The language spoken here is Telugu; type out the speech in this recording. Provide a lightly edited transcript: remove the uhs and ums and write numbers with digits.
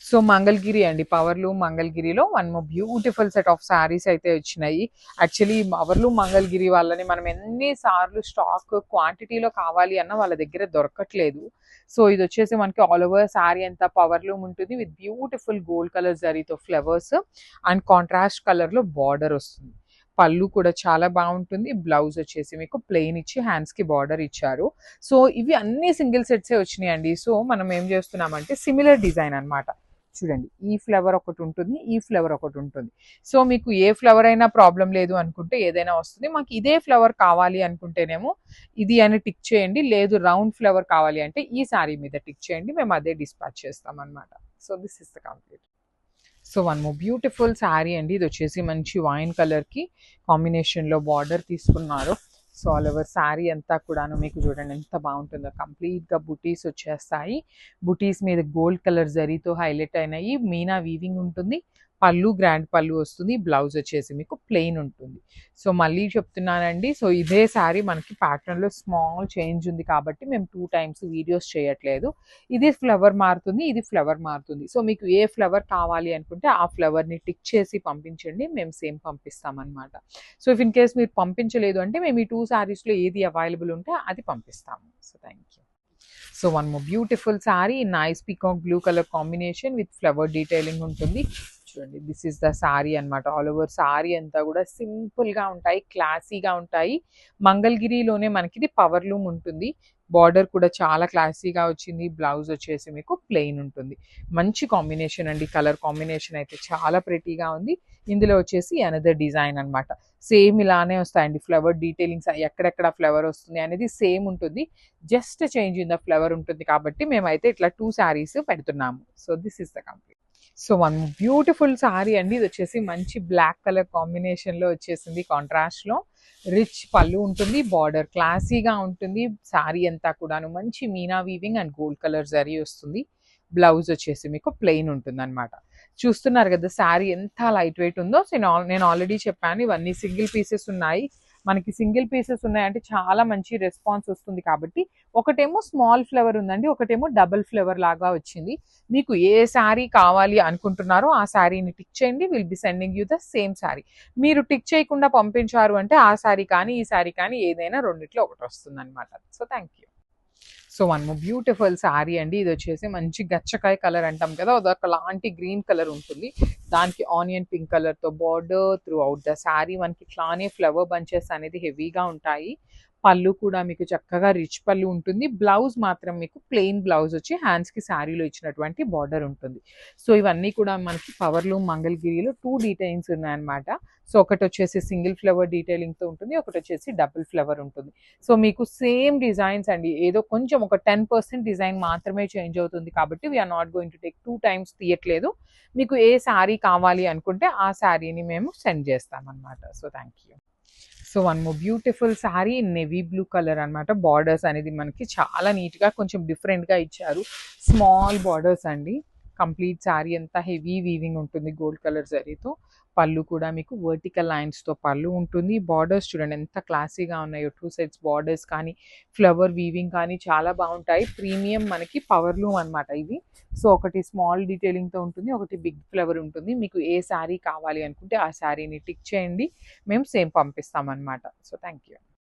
సో మంగళగిరి అండి, పవర్లూమ్ మంగళగిరిలో one more beautiful set of saris అయితే వచ్చినాయి. యాక్చువల్లీ పవర్లూమ్ మంగళగిరి వాళ్ళని మనం ఎన్నిసార్లు స్టాక్ క్వాంటిటీలో కావాలి అన్న వాళ్ళ దగ్గర దొరకట్లేదు. సో ఇది వచ్చేసి మనకి ఆల్ ఓవర్ శారీ అంతా పవర్లూమ్ ఉంటుంది విత్ బ్యూటిఫుల్ గోల్డ్ కలర్ జరీతో ఫ్లవర్స్ అండ్ కాంట్రాస్ట్ కలర్ లో బార్డర్ వస్తుంది. పళ్ళు కూడా చాలా బాగుంటుంది. బ్లౌజ్ వచ్చేసి మీకు ప్లెయిన్ ఇచ్చి హ్యాండ్స్ కి బార్డర్ ఇచ్చారు. సో ఇవి అన్ని సింగిల్ సెట్సే వచ్చినాయండి. సో మనం ఏం చేస్తున్నామంటే సిమిలర్ డిజైన్ అన్నమాట. చూడండి, ఈ ఫ్లవర్ ఒకటి ఉంటుంది, ఈ ఫ్లవర్ ఒకటి ఉంటుంది. సో మీకు ఏ ఫ్లవర్ అయినా ప్రాబ్లం లేదు అనుకుంటే ఏదైనా వస్తుంది. మాకు ఇదే ఫ్లవర్ కావాలి అనుకుంటేనేమో ఇది అని టిక్ చేయండి, లేదు రౌండ్ ఫ్లవర్ కావాలి అంటే ఈ శారీ మీద టిక్ చేయండి, మేము అదే డిస్పాచ్ చేస్తాం అనమాట. So this is the complete. So one more beautiful sari అండి. ఇది వచ్చేసి మంచి వైన్ కలర్ కి కాంబినేషన్ లో బార్డర్ తీసుకున్నారు. సో ఆల్ ఓవర్ శారీ అంతా కూడాను మీకు చూడండి ఎంత బాగుంటుందో. కంప్లీట్ గా బుటీస్ వచ్చేస్తాయి. బుటీస్ మీద గోల్డ్ కలర్ జరీతో హైలైట్ అయినాయి. మీనా వీవింగ్ ఉంటుంది. పళ్ళు గ్రాండ్ పళ్ళు వస్తుంది. బ్లౌజ్ వచ్చేసి మీకు ప్లెయిన్ ఉంటుంది. సో మళ్ళీ చెప్తున్నానండి, సో ఇదే శారీ మనకి ప్యాటర్న్ లో స్మాల్ చేంజ్ ఉంది కాబట్టి మేము 2 times వీడియోస్ చేయట్లేదు. ఇది ఫ్లవర్ మారుతుంది, ఇది ఫ్లవర్ మారుతుంది. సో మీకు ఏ ఫ్లవర్ కావాలి అనుకుంటే ఆ ఫ్లవర్ ని టిక్ చేసి పంపించండి, మేము సేమ్ పంపిస్తాం అనమాట. సో ఇఫ్ ఇన్ కేస్ మీరు పంపించలేదు అంటే మేము ఈ 2 sarees లో ఏది అవైలబుల్ ఉంటే అది పంపిస్తాము. So thank you. So one more beautiful sari, nice peacock blue colour combination with flower detailing ఉంటుంది. చూడండి, దిస్ ఇస్ ద శారీ అనమాట. ఆల్ ఓవర్ శారీ అంతా కూడా సింపుల్ గా ఉంటాయి, క్లాసీగా ఉంటాయి. మంగళగిరిలోనే మనకి ఇది పవర్లూమ్ ఉంటుంది. బార్డర్ కూడా చాలా క్లాసీగా వచ్చింది. బ్లౌజ్ వచ్చేసి మీకు ప్లెయిన్ ఉంటుంది. మంచి కాంబినేషన్ అండి, కలర్ కాంబినేషన్ అయితే చాలా ప్రెటీగా ఉంది. ఇందులో వచ్చేసి అనదర్ డిజైన్ అనమాట. సేమ్ ఇలానే వస్తాయండి ఫ్లవర్ డీటెయిలింగ్స్, ఎక్కడెక్కడ ఫ్లవర్ వస్తుంది అనేది సేమ్ ఉంటుంది. Just change in the flower ఉంటుంది కాబట్టి మేమైతే ఇట్లా 2 sarees పెడుతున్నాము. So this is the complete. So one beautiful sari అండి. ఇది వచ్చేసి మంచి బ్లాక్ కలర్ కాంబినేషన్ లో వచ్చేసింది. కాంట్రాస్ట్ లో రిచ్ పళ్ళు ఉంటుంది. బార్డర్ క్లాసీగా ఉంటుంది. శారీ అంతా కూడాను మంచి Meena weaving and gold colour zari వస్తుంది. బ్లౌజ్ వచ్చేసి మీకు ప్లెయిన్ ఉంటుంది అనమాట. చూస్తున్నారు కదా శారీ ఎంత లైట్ వెయిట్ ఉందో. సో నేను ఆల్రెడీ చెప్పాను ఇవన్నీ సింగిల్ పీసెస్ ఉన్నాయి. మనకి సింగిల్ పీసెస్ ఉన్నాయంటే చాలా మంచి రెస్పాన్స్ వస్తుంది కాబట్టి. ఒకటేమో స్మాల్ ఫ్లవర్ ఉందండి, ఒకటేమో డబుల్ ఫ్లవర్ లాగా వచ్చింది. మీకు ఏ శారీ కావాలి అనుకుంటున్నారో ఆ శారీని టిక్ చేయండి, will be sending you the same sari. మీరు టిక్ చేయకుండా పంపించారు అంటే ఆ శారీ కానీ ఈ శారీ కానీ ఏదైనా రెండిట్లో ఒకటి వస్తుంది అనమాట. So thank you. So one more beautiful sari అండి. ఇది వచ్చేసి మంచి గచ్చకాయ కలర్ అంటాం కదా, అదొక లాంటి గ్రీన్ కలర్ ఉంటుంది. దానికి ఆనియన్ పింక్ కలర్ తో border through out the sari. మనకి ఇట్లానే ఫ్లవర్ బంచెస్ అనేది హెవీగా ఉంటాయి. పళ్ళు కూడా మీకు చక్కగా రిచ్ పళ్ళు ఉంటుంది. బ్లౌజ్ మాత్రం మీకు ప్లెయిన్ బ్లౌజ్ వచ్చి హ్యాండ్స్ కి శారీలో ఇచ్చినటువంటి బార్డర్ ఉంటుంది. సో ఇవన్నీ కూడా మనకి పవర్లూమ్ మంగళగిరిలో 2 డిజైన్స్ ఉన్నాయన్నమాట. సో ఒకటి వచ్చేసి సింగిల్ ఫ్లవర్ డీటెయిలింగ్ తో ఉంటుంది, ఒకటి వచ్చేసి డబుల్ ఫ్లవర్ ఉంటుంది. సో మీకు సేమ్ డిజైన్స్ అండి, ఏదో కొంచెం ఒక 10% డిజైన్ మాత్రమే చేంజ్ అవుతుంది కాబట్టి we are not going to take 2 times తీయట్లేదు. మీకు ఏ శారీ కావాలి అనుకుంటే ఆ శారీని మేము సెండ్ చేస్తాం అనమాట. So thank you. So one more beautiful sari, navy blue colour అనమాట. బార్డర్స్ అనేది మనకి చాలా నీట్ గా కొంచెం డిఫరెంట్ గా ఇచ్చారు. స్మాల్ బార్డర్స్ అండి. కంప్లీట్ శారీ అంతా హెవీ వీవింగ్ ఉంటుంది గోల్డ్ కలర్ జరీతో. పళ్ళు కూడా మీకు వర్టికల్ లైన్స్ తో పళ్ళు ఉంటుంది. బార్డర్స్ చూడండి ఎంత క్లాసీగా ఉన్నాయో. 2 sides బార్డర్స్ కానీ ఫ్లవర్ వీవింగ్ కానీ చాలా బాగుంటాయి. ప్రీమియం మనకి పవర్లూమ్ అనమాట ఇవి. సో ఒకటి స్మాల్ డీటెయిలింగ్ తో ఉంటుంది, ఒకటి బిగ్ ఫ్లవర్ ఉంటుంది. మీకు ఏ శారీ కావాలి అనుకుంటే ఆ శారీని టిక్ చేయండి, మేము సేమ్ పంపిస్తాం అనమాట. So thank you.